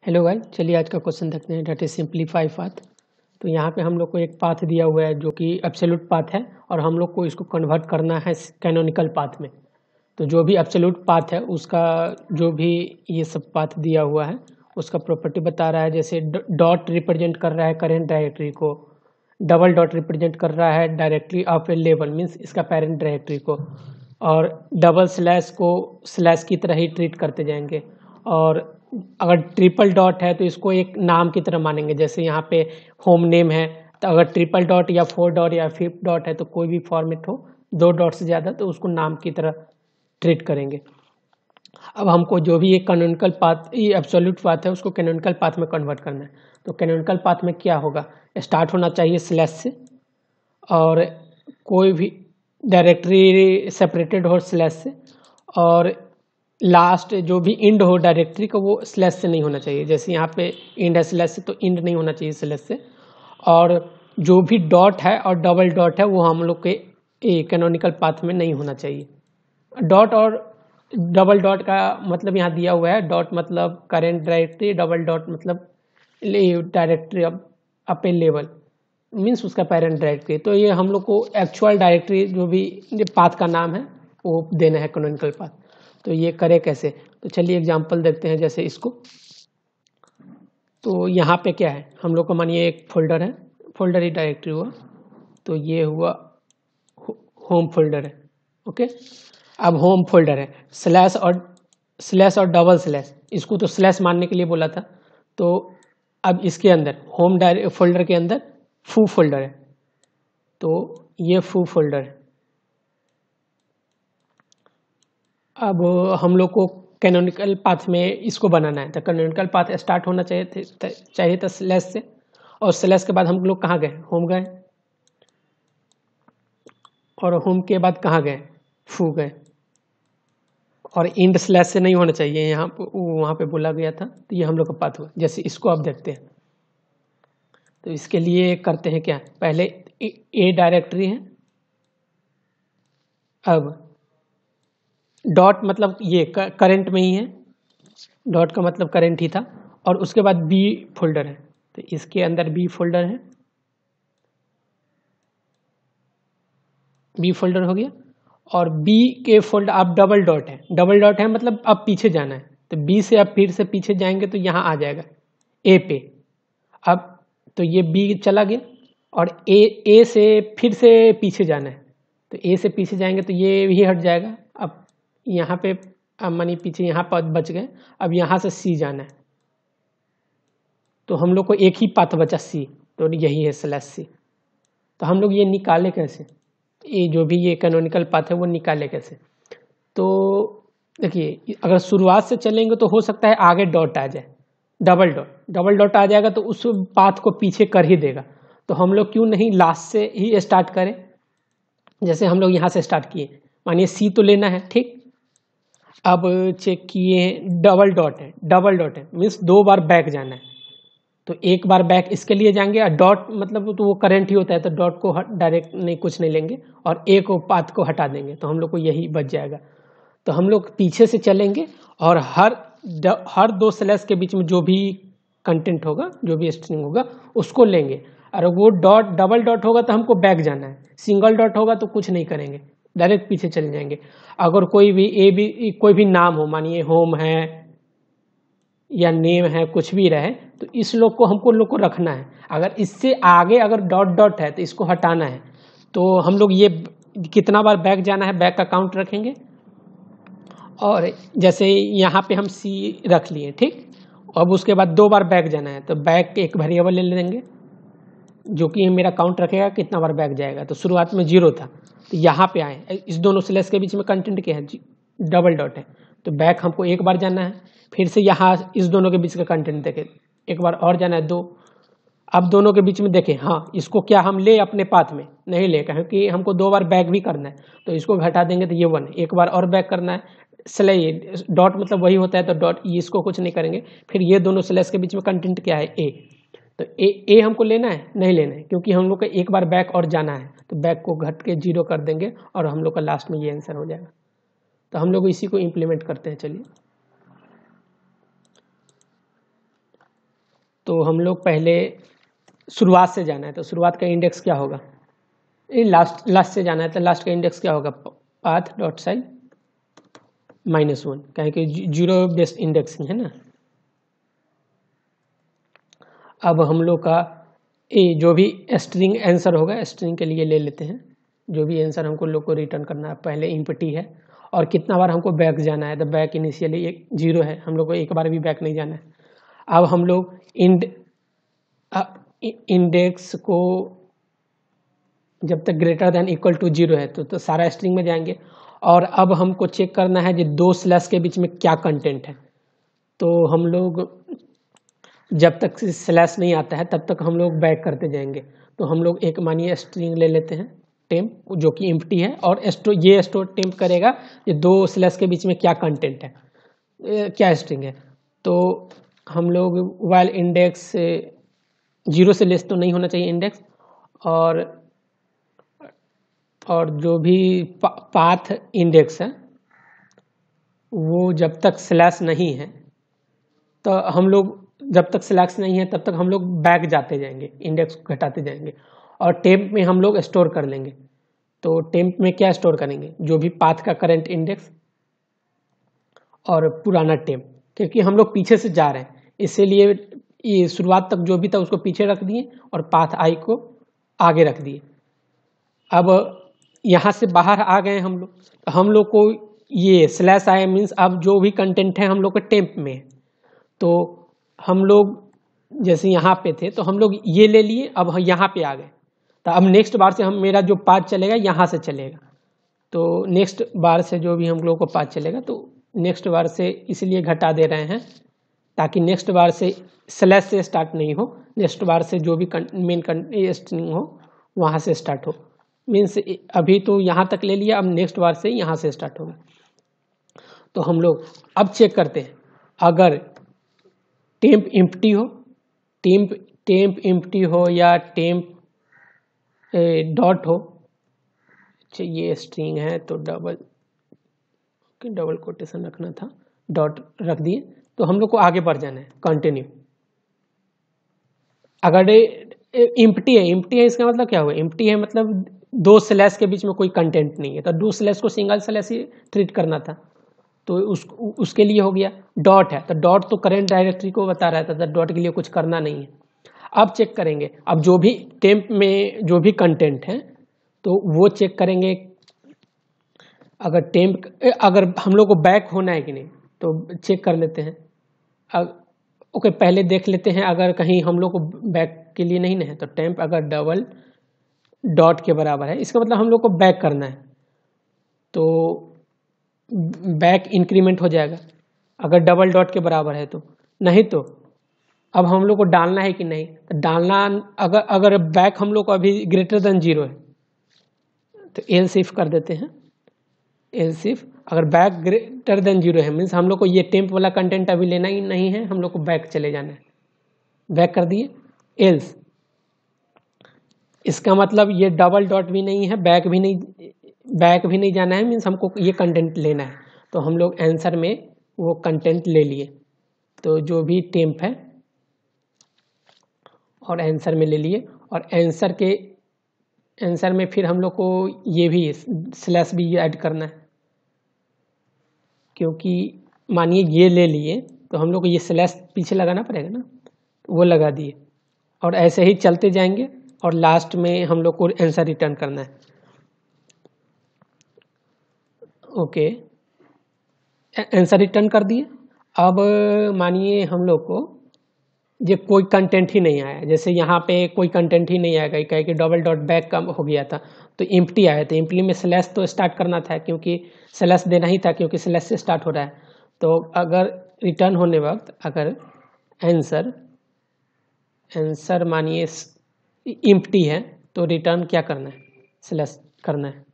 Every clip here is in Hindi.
हेलो गाइस, चलिए आज का क्वेश्चन देखते हैं। Date is simplify path. तो यहाँ पे हम लोग को एक पाथ दिया हुआ है जो कि एब्सोल्यूट पाथ है और हम लोग को इसको कन्वर्ट करना है कैनोनिकल पाथ में। तो जो भी एब्सोल्यूट पाथ है उसका जो भी ये सब पाथ दिया हुआ है उसका प्रॉपर्टी बता रहा है। जैसे डॉट रिप्रेजेंट कर रहा है करेंट डायरेक्टरी को, डबल डॉट रिप्रेजेंट कर रहा है directory of A level means इसका पेरेंट डायरेक्टरी को, और डबल स्लैश को स्लैश की तरह ही ट्रीट करते जाएंगे। और अगर ट्रिपल डॉट है तो इसको एक नाम की तरह मानेंगे। जैसे यहाँ पे होम नेम है तो अगर ट्रिपल डॉट या 4 डॉट या 5 डॉट है तो कोई भी फॉर्मेट हो 2 डॉट से ज़्यादा तो उसको नाम की तरह ट्रीट करेंगे। अब हमको जो भी एक कैनोनिकल पाथ, ये एब्सोल्यूट पाथ है, उसको कैनोनिकल पाथ में कन्वर्ट करना है। तो कैनोनिकल पाथ में क्या होगा, स्टार्ट होना चाहिए स्लैश से और कोई भी डायरेक्टरी सेपरेटेड हो स्लैश से, और लास्ट जो भी इंड हो डायरेक्टरी का वो स्लैश से नहीं होना चाहिए। जैसे यहाँ पे इंड है स्लैश से तो इंड नहीं होना चाहिए स्लैश से। और जो भी डॉट है और डबल डॉट है वो हम लोग के कैनोनिकल पाथ में नहीं होना चाहिए। डॉट और डबल डॉट का मतलब यहाँ दिया हुआ है। डॉट मतलब करेंट डायरेक्टरी, डबल डॉट मतलब डायरेक्टरी अप ए लेवल मीन्स उसका पेरेंट डायरेक्टरी। तो ये हम लोग को एक्चुअल डायरेक्टरी जो भी पाथ का नाम है वो देना है कैनोनिकल पाथ। तो ये करे कैसे, तो चलिए एग्जांपल देखते हैं। जैसे इसको, तो यहाँ पे क्या है, हम लोग को मानिए एक फोल्डर है, फोल्डर ही डायरेक्टरी हुआ, तो ये हुआ होम फोल्डर है। ओके, अब होम फोल्डर है, स्लैश और डबल स्लैश, इसको तो स्लैश मानने के लिए बोला था। तो अब इसके अंदर होम फोल्डर के अंदर फू फोल्डर है, तो ये फू फोल्डर है। अब हम लोग को कैनोनिकल पाथ में इसको बनाना है। तो कैनोनिकल पाथ स्टार्ट होना चाहिए था स्लैश से, और स्लैश के बाद हम लोग कहाँ गए, होम गए, और होम के बाद कहाँ गए, फू गए, और इंड स्लैश से नहीं होना चाहिए यहाँ वहाँ पे बोला गया था। तो ये हम लोग का पाथ हुआ। जैसे इसको अब देखते हैं, तो इसके लिए करते हैं क्या, पहले ए डायरेक्टरी है, अब डॉट मतलब ये करंट में ही है, डॉट का मतलब करंट ही था, और उसके बाद बी फोल्डर है, तो इसके अंदर बी फोल्डर है, बी फोल्डर हो गया। और बी के फोल्डर, अब डबल डॉट है, डबल डॉट है मतलब अब पीछे जाना है, तो बी से अब फिर से पीछे जाएंगे तो यहाँ आ जाएगा ए पे। अब तो ये बी चला गया, और ए से फिर से पीछे जाना है, तो ए से पीछे जाएंगे तो ये भी हट जाएगा। अब यहाँ पे अब मानी पीछे यहाँ पर बच गए, अब यहाँ से सी जाना है, तो हम लोग को एक ही पाथ बचा सी, तो यही है स्लैश सी। तो हम लोग ये निकाले कैसे, ये जो भी ये कैनोनिकल पाथ है वो निकाले कैसे। तो देखिए, अगर शुरुआत से चलेंगे तो हो सकता है आगे डॉट आ जाए, डबल डॉट आ जाएगा तो उस पाथ को पीछे कर ही देगा। तो हम लोग क्यों नहीं लास्ट से ही स्टार्ट करें। जैसे हम लोग यहाँ से स्टार्ट किए, मानिए सी तो लेना है, ठीक। अब चेक किए डबल डॉट है मीन्स 2 बार बैक जाना है, तो एक बार बैक इसके लिए जाएंगे, और डॉट मतलब तो वो करंट ही होता है, तो डॉट को डायरेक्ट नहीं कुछ नहीं लेंगे, और एक पाथ को हटा देंगे, तो हम लोग को यही बच जाएगा। तो हम लोग पीछे से चलेंगे और हर 2 स्लैश के बीच में जो भी कंटेंट होगा, जो भी स्ट्रिंग होगा उसको लेंगे। और वो डबल डॉट होगा तो हमको बैक जाना है, सिंगल डॉट होगा तो कुछ नहीं करेंगे, डायरेक्ट पीछे चले जाएंगे। अगर कोई भी नाम हो, मानिए होम है या नेम है, कुछ भी रहे, तो इस लोग को हमको रखना है। अगर इससे आगे अगर डॉट डॉट है तो इसको हटाना है। तो हम लोग ये कितना बार बैक जाना है, बैक का काउंट रखेंगे। और जैसे यहाँ पे हम सी रख लिए, ठीक। अब उसके बाद 2 बार बैक जाना है, तो बैक एक वेरिएबल ले लेंगे जो कि मेरा काउंट रखेगा कितना बार बैक जाएगा। तो शुरुआत में 0 था, तो यहाँ पे आए, इस दोनों स्लैश के बीच में कंटेंट क्या है, डबल डॉट है, तो बैक हमको एक बार जाना है। फिर से यहाँ इस दोनों के बीच का कंटेंट देखें, एक बार और जाना है 2। अब दोनों के बीच में देखें, हाँ इसको क्या हम ले अपने पाथ में नहीं ले, क्योंकि हमको 2 बार बैक भी करना है, तो इसको घटा देंगे तो ये 1, एक बार और बैक करना है। स्लैश डॉट मतलब वही होता है, तो डॉट इसको कुछ नहीं करेंगे। फिर ये दोनों स्लैश के बीच में कंटेंट क्या है, ए, तो ए हमको लेना है नहीं लेना है, क्योंकि हम लोग को एक बार बैक और जाना है, तो बैक को घट के 0 कर देंगे और हम लोग का लास्ट में ये आंसर हो जाएगा। तो हम लोग इसी को इम्प्लीमेंट करते हैं। चलिए तो हम लोग पहले शुरुआत से जाना है, तो शुरुआत का इंडेक्स क्या होगा, ये लास्ट से जाना है तो लास्ट का इंडेक्स क्या होगा, पाथ डॉट साइज -1, कहें कि 0 बेस्ड इंडेक्सिंग है ना। अब हम लोग का जो भी स्ट्रिंग आंसर होगा, स्ट्रिंग के लिए ले लेते हैं, जो भी आंसर हमको लोग को रिटर्न करना है, पहले इम्पटी है और कितना बार हमको बैक जाना है, तो बैक इनिशियली 0 है, हम लोग को एक बार भी बैक नहीं जाना है। अब हम लोग इंडेक्स को जब तक ग्रेटर देन इक्वल टू 0 है तो सारा स्ट्रिंग में जाएंगे, और अब हमको चेक करना है कि 2 स्लैश के बीच में क्या कंटेंट है। तो हम लोग जब तक स्लैश नहीं आता है तब तक हम लोग बैक करते जाएंगे। तो हम लोग एक मानिए स्ट्रिंग ले लेते हैं टेम्प, जो कि एम्प्टी है, और ये स्टोर टेम्प करेगा ये 2 स्लैश के बीच में क्या कंटेंट है, क्या स्ट्रिंग है। तो हम लोग वाइल इंडेक्स 0 से लेस तो नहीं होना चाहिए इंडेक्स, और जो भी पाथ इंडेक्स है वो जब तक स्लैश नहीं है, तो हम लोग जब तक स्लैश नहीं है तब तक हम लोग बैक जाते जाएंगे, इंडेक्स को घटाते जाएंगे, और टेम्प में हम लोग स्टोर कर लेंगे। तो टेम्प में क्या स्टोर करेंगे, जो भी पाथ का करंट इंडेक्स और पुराना टेम्प, क्योंकि हम लोग पीछे से जा रहे हैं इसीलिए ये शुरुआत तक जो भी था उसको पीछे रख दिए और पाथ आई को आगे रख दिए। अब यहाँ से बाहर आ गए हम लोग, तो हम लोग को ये स्लैश आया मीन्स अब जो भी कंटेंट है हम लोग का टेम्प में है। तो हम लोग जैसे यहाँ पे थे तो हम लोग ये ले लिए, अब यहाँ पे आ गए, तो अब नेक्स्ट बार से हम मेरा जो पाथ चलेगा यहाँ से चलेगा। तो नेक्स्ट बार से जो भी हम लोग को पाथ चलेगा, तो नेक्स्ट बार से इसलिए घटा दे रहे हैं ताकि नेक्स्ट बार से स्लैश से स्टार्ट नहीं हो, नेक्स्ट बार से जो भी मेन स्ट्रिंग हो वहाँ से स्टार्ट हो। मीन्स अभी तो यहाँ तक ले लिया, अब नेक्स्ट बार से यहाँ से स्टार्ट होगा। तो हम लोग अब चेक करते हैं, अगर टेम्प एम्प्टी हो, टेम्प एम्प्टी हो या टेम्प डॉट हो, ये स्ट्रिंग है तो डबल कोटेशन रखना था, डॉट रख दिए, तो हम लोग को आगे बढ़ जाना है, कंटिन्यू। अगर एम्प्टी है इसका मतलब क्या हुआ, एम्प्टी है मतलब 2 स्लैश के बीच में कोई कंटेंट नहीं है, तो 2 स्लैश को सिंगल स्लैश ही ट्रीट करना था, तो उसके लिए हो गया। डॉट है तो डॉट तो करंट डायरेक्टरी को बता रहा था, तो डॉट के लिए कुछ करना नहीं है। अब चेक करेंगे, अब जो भी टेम्प में जो भी कंटेंट है तो वो चेक करेंगे, अगर हम लोग को बैक होना है कि नहीं, तो चेक कर लेते हैं। ओके, पहले देख लेते हैं अगर कहीं हम लोग को बैक के लिए नहीं है, तो टेम्प अगर डबल डॉट के बराबर है इसका मतलब हम लोग को बैक करना है, तो बैक इंक्रीमेंट हो जाएगा अगर डबल डॉट के बराबर है तो। नहीं तो अब हम लोग को डालना है कि नहीं, तो डालना, अगर बैक हम लोग को अभी ग्रेटर देन 0 है तो एल्स इफ कर देते हैं। एल्स इफ अगर बैक ग्रेटर देन 0 है मीन्स हम लोग को ये टेम्प वाला कंटेंट अभी लेना ही नहीं है, हम लोग को बैक चले जाना है, बैक कर दिए। एल्स इसका मतलब ये डबल डॉट भी नहीं है, बैक भी नहीं जाना है, मीन्स हमको ये कंटेंट लेना है, तो हम लोग आंसर में वो कंटेंट ले लिए। तो जो भी टेम्प है और आंसर में ले लिए, और आंसर में फिर हम लोग को ये भी स्लैश भी ऐड करना है, क्योंकि मानिए ये ले लिए तो हम लोग को ये स्लैश पीछे लगाना पड़ेगा ना, वो लगा दिए, और ऐसे ही चलते जाएंगे और लास्ट में हम लोग को आंसर रिटर्न करना है। ओके, आंसर रिटर्न कर दिए। अब मानिए हम लोग को ये कोई कंटेंट ही नहीं आया, जैसे यहाँ पे कोई कंटेंट ही नहीं आएगा, कहे कि डबल डॉट बैक कम हो गया था तो एम्प्टी आया, तो एम्प्टी में स्लैश तो स्टार्ट करना था, क्योंकि स्लैश देना ही था, क्योंकि स्लैश से स्टार्ट हो रहा है। तो अगर रिटर्न होने वक्त अगर आंसर मानिए एम्प्टी है तो रिटर्न क्या करना है, स्लैश करना है।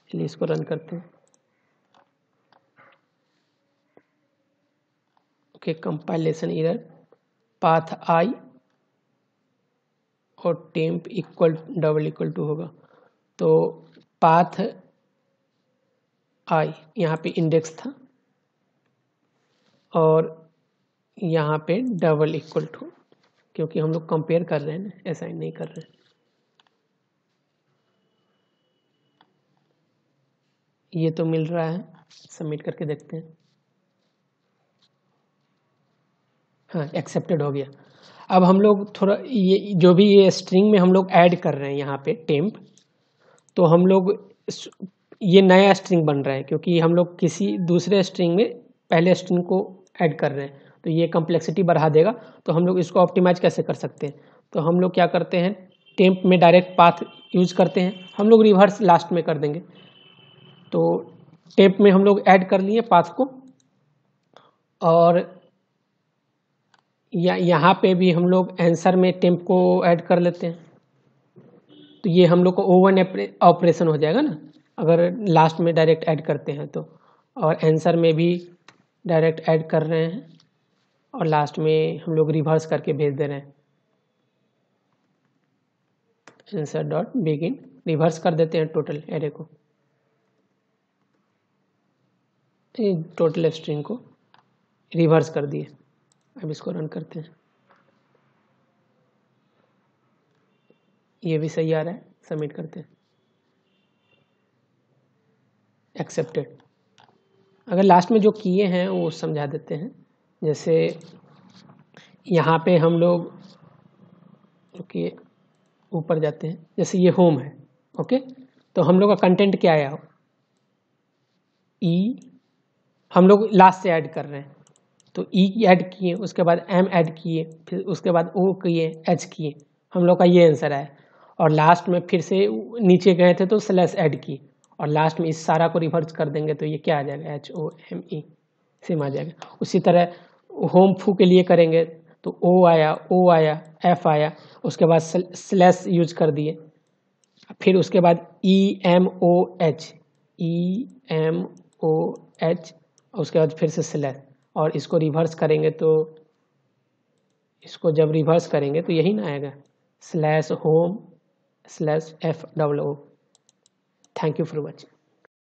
चलिए इसको रन करते हैं। Okay, compilation error, path I और टेम्प डबल इक्वल टू होगा, तो पाथ आई यहाँ पे इंडेक्स था और यहाँ पे डबल इक्वल टू क्योंकि हम लोग कंपेयर कर रहे हैं ना, असाइन नहीं कर रहे हैं। ये तो मिल रहा है, सबमिट करके देखते हैं। हाँ, एक्सेप्टेड हो गया। अब हम लोग थोड़ा ये जो भी ये स्ट्रिंग में हम लोग ऐड कर रहे हैं यहाँ पे टेम्प, तो हम लोग ये नया स्ट्रिंग बन रहा है क्योंकि हम लोग किसी दूसरे स्ट्रिंग में पहले स्ट्रिंग को ऐड कर रहे हैं, तो ये कम्प्लेक्सिटी बढ़ा देगा। तो हम लोग इसको ऑप्टिमाइज कैसे कर सकते हैं, तो हम लोग क्या करते हैं, टेम्प में डायरेक्ट पाथ यूज करते हैं, हम लोग रिवर्स लास्ट में कर देंगे। तो टेम्प में हम लोग ऐड कर लिए पाथ को, और यहाँ पे भी हम लोग आंसर में टेम्प को ऐड कर लेते हैं। तो ये हम लोग को ओवन ऑपरेशन हो जाएगा ना, अगर लास्ट में डायरेक्ट ऐड करते हैं तो। और आंसर में भी डायरेक्ट ऐड कर रहे हैं, और लास्ट में हम लोग रिवर्स करके भेज दे रहे हैं, आंसर डॉट बिगिन, रिवर्स कर देते हैं टोटल एरे को, टोटल स्ट्रिंग को रिवर्स कर दिए। अब इसको रन करते हैं, ये भी सही आ रहा है, सबमिट करते हैं, एक्सेप्टेड। अगर लास्ट में जो किए हैं वो समझा देते हैं। जैसे यहाँ पे हम लोग ओके ऊपर जाते हैं, जैसे ये होम है, ओके, तो हम लोग का कंटेंट क्या आया, ई हम लोग लास्ट से ऐड कर रहे हैं, तो ई ऐड किए, उसके बाद एम ऐड किए, फिर उसके बाद ओ किए, एच किए, हम लोग का ये आंसर आया। और लास्ट में फिर से नीचे गए थे तो स्लैश ऐड किए, और लास्ट में इस सारा को रिवर्स कर देंगे तो ये क्या आ जाएगा, H O M E, same आ जाएगा। उसी तरह होम फू के लिए करेंगे तो ओ आया, ओ आया, एफ आया, उसके बाद स्लैश यूज कर दिए, फिर उसके बाद E M O H, E M O H, उसके बाद फिर से स्लैश, और इसको रिवर्स करेंगे तो इसको जब रिवर्स करेंगे तो यही ना आएगा, slash home slash F double O. Thank you for watching.